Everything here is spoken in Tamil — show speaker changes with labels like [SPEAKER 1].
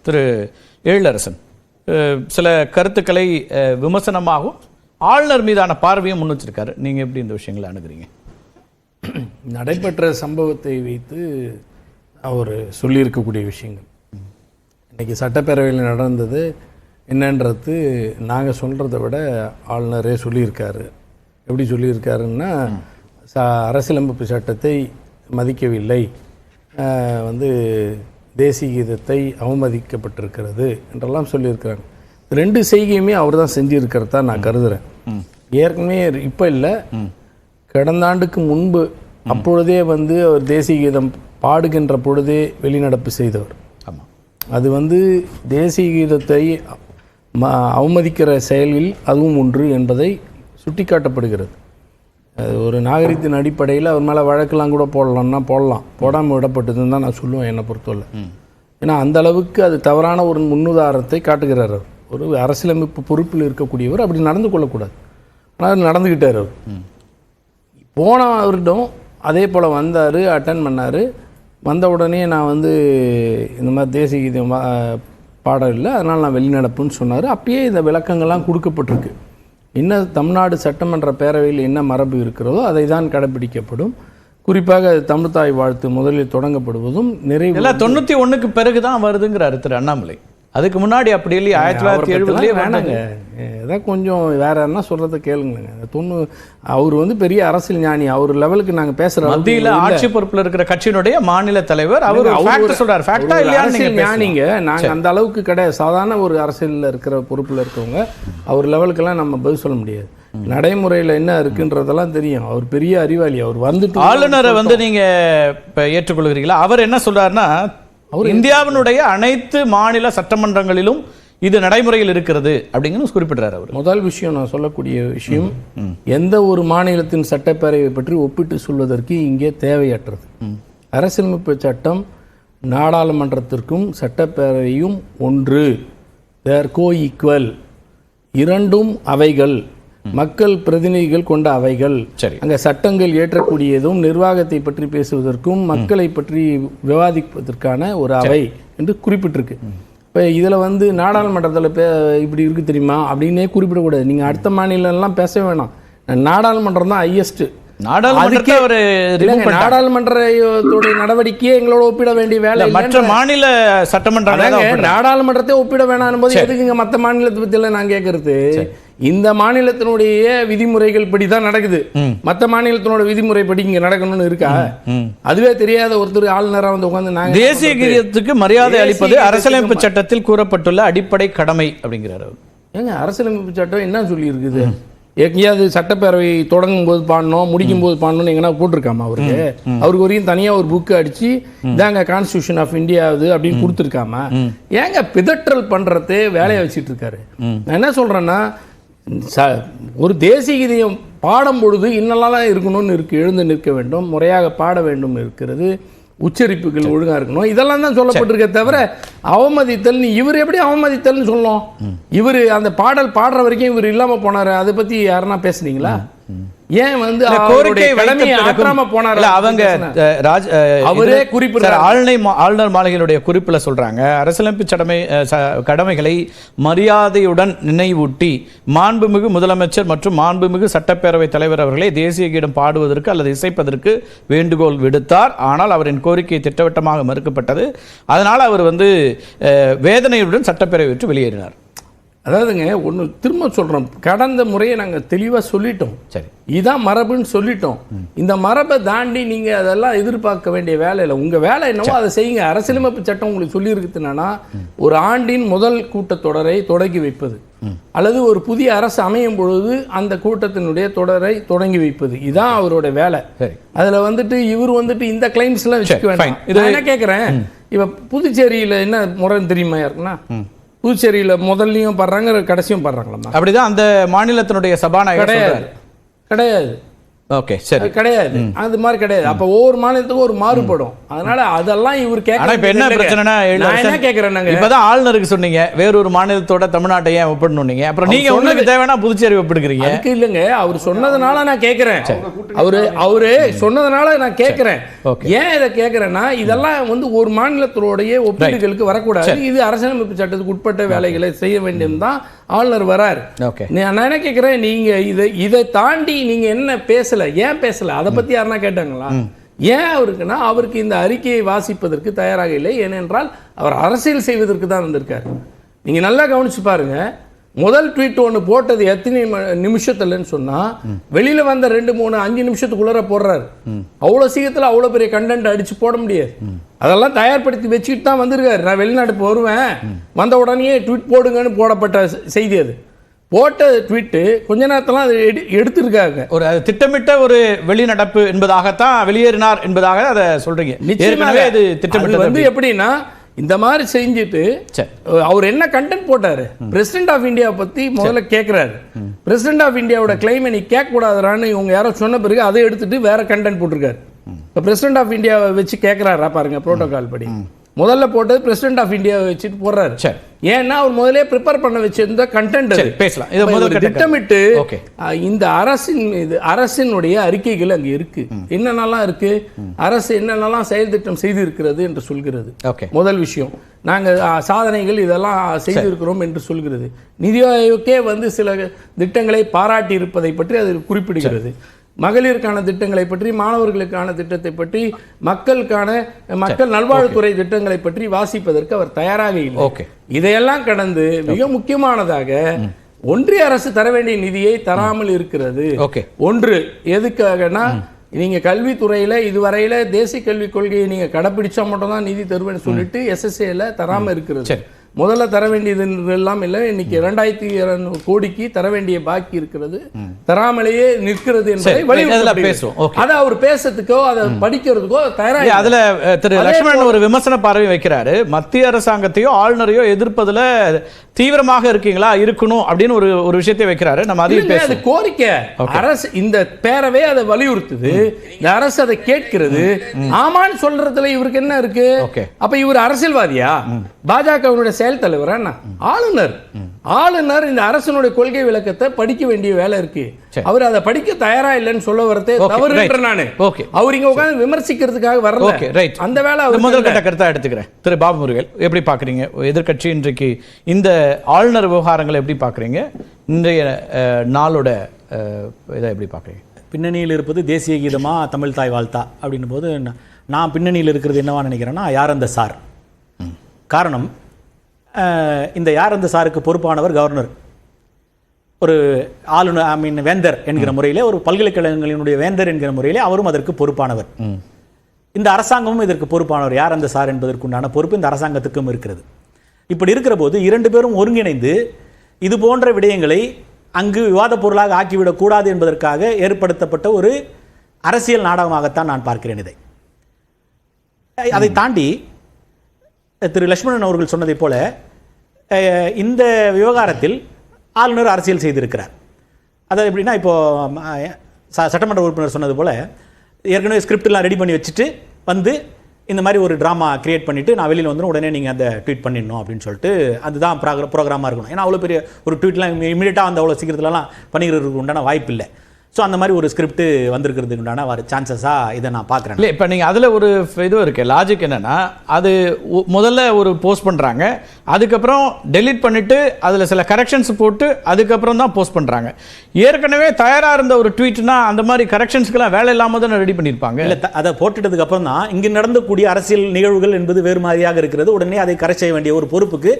[SPEAKER 1] திரு எழிலரசன் சில கருத்துக்களை விமர்சனமாகவும் ஆளுநர் மீதான பார்வையும் முன் வச்சிருக்காரு. நீங்க எப்படி இந்த விஷயங்களை அணுகுறீங்க?
[SPEAKER 2] நடைபெற்ற சம்பவத்தை வைத்து அவர் சொல்லியிருக்கக்கூடிய விஷயங்கள் இன்னைக்கு சட்டப்பேரவையில் நடந்தது என்னன்றது நாங்கள் சொல்கிறத விட ஆளுநரே சொல்லியிருக்காரு. எப்படி சொல்லியிருக்காருன்னா, அரசியலமைப்பு சட்டத்தை மதிக்கவில்லை, தேசிய கீதத்தை அவமதிக்கப்பட்டிருக்கிறது என்றெல்லாம் சொல்லியிருக்கிறாங்க. ரெண்டு செய்கையுமே அவர் தான் செஞ்சுருக்கிறதா நான் கருதுகிறேன். ஏற்கனவே இப்போ இல்லை, கடந்த ஆண்டுக்கு முன்பு அப்பொழுதே அவர் தேசிய கீதம் பாடுகின்ற பொழுதே வெளிநடப்பு செய்தவர். அது தேசிய கீதத்தை அவமதிக்கிற செயலில் அதுவும் ஒன்று என்பதை சுட்டிக்காட்டப்படுகிறது. ஒரு நாகரிகத்தின் அடிப்படையில் அவர் மேலே வழக்கெல்லாம் கூட போடலாம்னா போடலாம், போடாமல் விடப்பட்டதுன்னு தான் நான் சொல்லுவேன் என்னை பொறுத்தவரை. ஏன்னா அந்த அளவுக்கு அது தவறான ஒரு முன்னுதாரணத்தை காட்டுகிறார். ஒரு அரசியலமைப்பு பொறுப்பில் இருக்கக்கூடியவர் அப்படி நடந்து கொள்ளக்கூடாது. ஆனால் நடந்துக்கிட்டார். அவர் போன வருடம் அதே போல் வந்தார், அட்டன் பண்ணார். வந்த உடனே நான் இந்த மாதிரி தேசிய கீதம் பாடம் இல்லை, அதனால் நான் வெளிநடப்புன்னு சொன்னார். அப்பயே இந்த விளக்கங்கள்லாம் கொடுக்கப்பட்டிருக்கு. இன்னும் தமிழ்நாடு சட்டமன்ற பேரவையில் என்ன மரபு இருக்கிறதோ அதை தான் கடைபிடிக்கப்படும். குறிப்பாக தமிழ்தாய் வாழ்த்து முதலில் தொடங்கப்படுவதும் நிறைவு
[SPEAKER 1] 91க்கு பிறகு தான் வருதுங்கிறாரு திரு அண்ணாமலை. அதுக்கு முன்னாடி அப்படி இல்லையா? 1970
[SPEAKER 2] வேணாங்க, ஏதாவது கொஞ்சம் வேற என்ன சொல்றதை கேளுங்களேங்க. அவர் பெரிய அரசியல் ஞானி, அவர் லெவலுக்கு நாங்கள் பேசுகிறோம்.
[SPEAKER 1] மத்தியில் ஆட்சி பொறுப்பில் இருக்கிற கட்சியினுடைய மாநில தலைவர் அவர்
[SPEAKER 2] அரசியல் ஞானிங்க. நாங்கள் அந்த அளவுக்கு கிடையாது. சாதாரண ஒரு அரசியலில் இருக்கிற பொறுப்பில் இருக்கவங்க அவர் லெவலுக்கெல்லாம் நம்ம பதில் சொல்ல முடியாது. நடைமுறையில் என்ன இருக்குன்றதெல்லாம் தெரியும். அவர் பெரிய அறிவாளி. அவர்
[SPEAKER 1] ஆளுநரை நீங்க ஏற்றுக்கொள்கிறீங்களா? அவர் என்ன சொல்றாருன்னா, இந்தியாவினுடைய அனைத்து மாநில சட்டமன்றங்களிலும் இது நடைமுறையில் இருக்கிறது அப்படிங்கிறது குறிப்பிடுறாரு அவர்.
[SPEAKER 2] முதல் விஷயம் நான் சொல்லக்கூடிய விஷயம், எந்த ஒரு மாநிலத்தின் சட்டப்பேரவை பற்றி ஒப்பிட்டு சொல்வதற்கு இங்கே தேவையற்றது. அரசியலமைப்பு சட்டம் நாடாளுமன்றத்திற்கும் சட்டப்பேரவையும் ஒன்று, தேர் கோ ஈக்குவல். இரண்டும் அவைகள், மக்கள் பிரதிநிதிகள் கொண்ட அவைகள். அங்கே சட்டங்கள் ஏற்றக்கூடியதும் நிர்வாகத்தை பற்றி பேசுவதற்கும் மக்களை பற்றி விவாதிப்பதற்கான ஒரு அவை என்று குறிப்பிட்டிருக்கு. இப்போ இதில் நாடாளுமன்றத்தில் இப்படி இருக்கு தெரியுமா அப்படின்னே குறிப்பிடக்கூடாது. நீங்கள் அடுத்த மாநிலம்லாம் பேச வேணாம். நாடாளுமன்றம் தான் ஹையஸ்ட். நாடாளுமன்றத்துடைய நடவடிக்கையை எங்களோட ஒப்பிட வேண்டிய வேலை.
[SPEAKER 1] மற்ற மாநில சட்டமன்ற
[SPEAKER 2] நாடாளுமன்றத்தை ஒப்பிட வேணாம் போது எதுக்குங்க மற்ற மாநிலத்தை பத்தி எல்லாம் நான் கேட்கறது? இந்த மாநிலத்தினுடைய விதிமுறைகள் படிதான் நடக்குது. மற்ற மாநிலத்தினோட விதிமுறை படி இங்க நடக்கணும்னு இருக்கா? அதுவே தெரியாத ஒருத்தர் ஆளுநரா உட்கார்ந்து
[SPEAKER 1] தேசிய கீதத்துக்கு மரியாதை அளிப்பது அரசியலமைப்பு சட்டத்தில் கூறப்பட்டுள்ள அடிப்படை கடமை அப்படிங்கிறார்.
[SPEAKER 2] ஏங்க அரசியலமைப்பு சட்டம் என்ன சொல்லி இருக்குது? எங்கேயாவது சட்டப்பேரவை தொடங்கும் போது பாடணும், முடிக்கும் போது பாடணும்னு எங்கன்னா போட்டிருக்காமா அவருக்கு? அவருக்கு வரையும் தனியாக ஒரு புக்கு அடிச்சு இதாங்க கான்ஸ்டியூஷன் ஆஃப் இந்தியாவது அப்படின்னு கொடுத்துருக்காமா? ஏங்க பிதற்றல் பண்றதே வேலையை வச்சுட்டு இருக்காரு. நான் என்ன சொல்றேன்னா, ஒரு தேசிய கீதம் பாடும் பொழுது இன்னெல்லாம் இருக்கணும்னு இருக்கு. எழுந்து நிற்க வேண்டும், முறையாக பாட வேண்டும் இருக்கிறது, உச்சரிப்புகள் ஒழுங்கா இருக்கணும், இதெல்லாம் தான் சொல்லப்பட்டிருக்க தவிர அவமதித்தல். இவர் எப்படி அவமதித்தல்னு சொல்லணும்? இவர் அந்த பாடல் பாடுற வரைக்கும் இவர் இல்லாம போனாரு, அதை பத்தி யாருன்னா பேசுனீங்களா? ஏன்
[SPEAKER 1] ஆளுநர் மாளிகையுடைய குறிப்பில் சொல்றாங்க, அரசியலமைப்பு கடமைகளை மரியாதையுடன் நினைவூட்டி மாண்புமிகு முதலமைச்சர் மற்றும் மாண்புமிகு சட்டப்பேரவை தலைவர் அவர்களை தேசிய கீதம் பாடுவதற்கு அல்லது இசைப்பதற்கு வேண்டுகோள் விடுத்தார். ஆனால் அவரின் கோரிக்கை திட்டவட்டமாக மறுக்கப்பட்டது. அதனால் அவர் வேதனையுடன் சட்டப்பேரவை விட்டு வெளியேறினார்.
[SPEAKER 2] அதாவதுங்க, ஒன்று திரும்ப சொல்கிறோம், கடந்த முறையை நாங்கள் தெளிவாக சொல்லிட்டோம். சரி, இதான் மரபுன்னு சொல்லிட்டோம். இந்த மரபை தாண்டி நீங்கள் அதெல்லாம் எதிர்பார்க்க வேண்டிய வேலை இல்லை. உங்கள் வேலை என்னவோ அதை செய்யுங்க. அரசியலமைப்பு சட்டம் உங்களுக்கு சொல்லியிருக்குதுன்னா, ஒரு ஆண்டின் முதல் கூட்டத்தொடரை தொடங்கி வைப்பது அல்லது ஒரு புதிய அரசு அமையும் பொழுது அந்த கூட்டத்தினுடைய தொடரை தொடங்கி வைப்பது, இதுதான் அவரோட வேலை. அதில் இவர் இந்த கிளைம்ஸ்லாம் வச்சுக்க வேண்டாம். இதை என்ன கேட்குறேன், இப்போ புதுச்சேரியில் என்ன முறைன்னு தெரியுமா யாருக்குன்னா? புதுச்சேரியில் முதல்லையும் பாடுறாங்க, கடைசியும் பாடுறாங்களா?
[SPEAKER 1] அப்படிதான் அந்த மாநிலத்தினுடைய சபாநாயகர்
[SPEAKER 2] கிடையாது.
[SPEAKER 1] ஓகே சரி.
[SPEAKER 2] அது கிடையாது, அது மாதிரி கிடையாது. அப்ப ஒவ்வொரு மாநிலத்துக்கும் ஒரு மாறுபடும். அதனால அதெல்லாம் இவர்
[SPEAKER 1] ஆனா இப்ப என்ன பிரச்சனைனா
[SPEAKER 2] நான் என்ன கேக்குறேன்,
[SPEAKER 1] இப்பதான் ஆளுநருக்கு சொன்னீங்க வேறொரு மாநிலத்தோட தமிழ்நாட்டை ஏன் ஒப்பிடணும்னீங்க, அப்புறம் நீங்க உங்களுக்கு தேவைன்னா புதுச்சேரி ஒப்பிடுக்கிறீங்க.
[SPEAKER 2] அதுக்கு இல்லைங்க, அவர் சொன்னதுனால நான் கேட்கிறேன். அவரு சொன்னதுனால நான் கேட்கிறேன். ஏன் இதை கேட்கிறேன்னா இதெல்லாம் வந்து ஒரு மாநிலத்தோடைய ஒப்பீடுகளுக்கு வரக்கூடாது. இது அரசியலமைப்பு சட்டத்துக்கு உட்பட்ட வேலைகளை செய்ய வேண்டும் தான் ஆளுநர் வரார். நான் என்ன கேட்கிறேன், நீங்க இதை தாண்டி நீங்க என்ன பேசல, ஏன் பேசல, அதை பத்தி யாருன்னா கேட்டாங்களா? ஏன் அவருக்குன்னா அவருக்கு இந்த அறிக்கையை வாசிப்பதற்கு தயாராக இல்லை. ஏனென்றால் அவர் அரசியல் செய்வதற்கு தான் வந்திருக்காரு. நீங்க நல்லா கவனிச்சு பாருங்க, முதல் ட்வீட் ஒன்று போட்டது எத்தனை நிமிஷத்துலன்னு சொன்னா வெளியில வந்த 2-3-5 நிமிஷத்துக்குள்ள போடுறாரு. அவ்வளவு சீக்கிரத்தில் அவ்வளவு பெரிய கண்டென்ட் அடிச்சு போட முடியாது. அதெல்லாம் தயார்படுத்தி வச்சுக்கிட்டு தான் வந்திருக்காரு. நான் வெளிநாடு வருவேன், வந்த உடனே ட்வீட் போடுங்கன்னு போடப்பட்ட செய்தி. அது போட்ட ட்வீட்டு கொஞ்ச நேரத்தில் அது எடுத்திருக்காங்க.
[SPEAKER 1] ஒரு திட்டமிட்ட ஒரு வெளிநடப்பு என்பதாகத்தான், வெளியேறினார் என்பதாக அதை சொல்றீங்க.
[SPEAKER 2] நிச்சயமாவே அது திட்டமிட்டது வந்து எப்படின்னா இந்த மாதிரி செஞ்சுட்டு அவர் என்ன கண்டென்ட் போட்டாரு, பிரசிடென்ட் ஆஃப் இந்தியா பத்தி முதல்ல கேட்கிறாரு. பிரசிடென்ட் ஆஃப் இந்தியாவோட கிளைம் நீ கேட்க கூடாதுன்னு இவங்க யாரோ சொன்ன பிறகு அதை எடுத்துட்டு வேற கண்டென்ட் போட்டிருக்காரு. இப்போ பிரசிடென்ட் ஆஃப் இந்தியாவை வச்சு கேட்கிறாரா பாருங்க, புரோட்டோகால் படி முதல்ல போட்டது பிரசிடென்ட் ஆஃப் இந்தியாவை வச்சுட்டு போடுறாரு. ஏன்னா அவர் முதலே ப்ரிப்பேர் பண்ண வச்சிருந்த கண்டென்ட் பேசலாம். திட்டமிட்டு இந்த அரசினுடைய அறிக்கைகள் அங்க இருக்கு, என்னென்னலாம் இருக்கு, அரசு என்னென்னலாம் செயல் திட்டம் செய்து இருக்கிறது என்று சொல்கிறது. முதல் விஷயம், நாங்க சாதனைகள் இதெல்லாம் செய்திருக்கிறோம் என்று சொல்கிறது. நிதி ஆயோக்கே வந்து சில திட்டங்களை பாராட்டி இருப்பதை பற்றி அது குறிப்பிடுகிறது. மகளிருக்கான திட்டங்களை பற்றி, மாணவர்களுக்கான திட்டத்தை பற்றி, மக்கள் நல்வாழ்வுத்துறை திட்டங்களை பற்றி வாசிப்பதற்கு அவர் தயாராக இல்லை. இதையெல்லாம் கடந்து மிக முக்கியமானதாக ஒன்றிய அரசு தர வேண்டிய நிதியை தராமல் இருக்கிறது. ஒன்று எதுக்காகனா, நீங்க கல்வித்துறையில இதுவரையில தேசிய கல்விக் கொள்கையை நீங்க கடைபிடிச்சா மட்டும் தான் நிதி தருவேன்னு சொல்லிட்டு SSAல தராம இருக்கிறது. முதல்ல தர வேண்டியது எல்லாம் இல்லை, இன்னைக்கு 2200 கோடிக்கு தர வேண்டிய பாக்கி இருக்கிறது, தராமலேயே நிற்கிறது என்பதை வலியுறுத்தும். அதை அவர் பேசுறதுக்கோ அதை படிக்கிறதுக்கோ தயாராக.
[SPEAKER 1] அதுல திரு லட்சுமணன் ஒரு விமர்சன பார்வை வைக்கிறாரு, மத்திய அரசாங்கத்தையோ ஆளுநரையோ எதிர்ப்பதுல தீவிரமாக இருக்கீங்களா, இருக்கணும் அப்படின்னு ஒரு விஷயத்தை வைக்கிறாரு. நம்ம அது
[SPEAKER 2] கோரிக்கை, அரசு இந்த பேரவே அதை வலியுறுத்துது, இந்த அரசு அதை கேட்கிறது. ஆமான்னு சொல்றதுல இவருக்கு என்ன இருக்கு? அப்ப இவர் அரசியல்வாதியா, பாஜகவுடைய செயல் தலைவர்? ஆளுநர் இந்த அரசனுடைய கொள்கை விளக்கத்தை படிக்க வேண்டிய வேலை இருக்கு. அவர் அதை படிக்க தயாரா இல்லைன்னு சொல்ல வரதே தவறு. நானு அவர் இங்க உட்கார்ந்து விமர்சிக்கிறதுக்காக வரல. அந்த வேலை
[SPEAKER 1] முதல் கட்ட கருத்தா எடுத்துக்கிறேன். திரு பாபு முருகன், எப்படி பாக்குறீங்க எதிர்க்கட்சி இன்றைக்கு இந்த ஆளுநர் விவகாரங்களை எப்படி பாக்குறீங்க? இன்றைய நாளோட இதை எப்படி பாக்குறீங்க?
[SPEAKER 3] பின்னணியில் இருப்பது தேசிய கீதமா தமிழ் தாய் வாழ்த்தா அப்படின்னும் போது நான் பின்னணியில் இருக்கிறது என்னவா நினைக்கிறேன்னா, யார் அந்த சார். காரணம், இந்த யார் அந்த சாருக்கு பொறுப்பானவர் கவர்னர். ஒரு ஆளுநர் வேந்தர் என்கிற முறையிலே, ஒரு பல்கலைக்கழகங்களினுடைய வேந்தர் என்கிற முறையிலே அவரும் அதற்கு பொறுப்பானவர். இந்த அரசாங்கமும் இதற்கு பொறுப்பானவர். யார் அந்த சார் என்பதற்குண்டான பொறுப்பு இந்த அரசாங்கத்துக்கும் இருக்கிறது. இப்படி இருக்கிற போது இரண்டு பேரும் ஒருங்கிணைந்து இது போன்ற விடயங்களை அங்கு விவாத பொருளாக ஆக்கிவிடக் கூடாது என்பதற்காக ஏற்படுத்தப்பட்ட ஒரு அரசியல் நாடகமாகத்தான் நான் பார்க்கிறேன் இதை. அதை தாண்டி திரு லட்சுமணன் அவர்கள் சொன்னதை போல இந்த விவகாரத்தில் ஆளுநர் அரசியல் செய்திருக்கிறார். அதாவது எப்படின்னா, இப்போ சட்டமன்ற உறுப்பினர் சொன்னது போல ஏற்கனவே ஸ்கிரிப்டெல்லாம் ரெடி பண்ணி வச்சுட்டு வந்து இந்த மாதிரி ஒரு ட்ராமா கிரியேட் பண்ணிவிட்டு நான் வெளியில் வந்துடும், உடனே நீங்கள் அதை ட்வீட் பண்ணிடணும் அப்படின்னு சொல்லிட்டு அதுதான் ப்ரோக்ராமாக இருக்கணும். ஏன்னா அவ்வளோ பெரிய ஒரு ட்வீட்லாம் இமீடியட்டாக வந்து அவ்வளோ சீக்கிரத்துலலாம் பண்ணிக்கிறதுக்கு உண்டான வாய்ப்பு இல்லை. ஸோ அந்த மாதிரி ஒரு ஸ்கிரிப்ட் வந்திருக்கிறதுக்கு உண்டான ஒரு சான்சஸாக இதை நான் பார்க்குறேன்.
[SPEAKER 1] இல்லை, இப்போ நீங்கள் அதில் ஒரு இதுவும் இருக்குது, லாஜிக் என்னென்னா, அது முதல்ல ஒரு போஸ்ட் பண்ணுறாங்க, அதுக்கப்புறம் டெலீட் பண்ணிவிட்டு அதில் சில கரெக்ஷன்ஸ் போட்டு அதுக்கப்புறம் தான் போஸ்ட் பண்ணுறாங்க. ஏற்கனவே தயாராக இருந்த ஒரு ட்வீட்னா அந்த மாதிரி கரெக்ஷன்ஸ்க்கெல்லாம் வேலை இல்லாமல் தான் ரெடி பண்ணியிருப்பாங்க.
[SPEAKER 3] இல்லை, அதை போட்டுட்டதுக்கு அப்புறம் தான் இங்கே நடந்தக்கூடிய அரசியல் நிகழ்வுகள் என்பது வேறு மாதிரியாக இருக்கிறது. உடனே அதை கரெக்ட் செய்ய வேண்டிய ஒரு பொறுப்புக்கு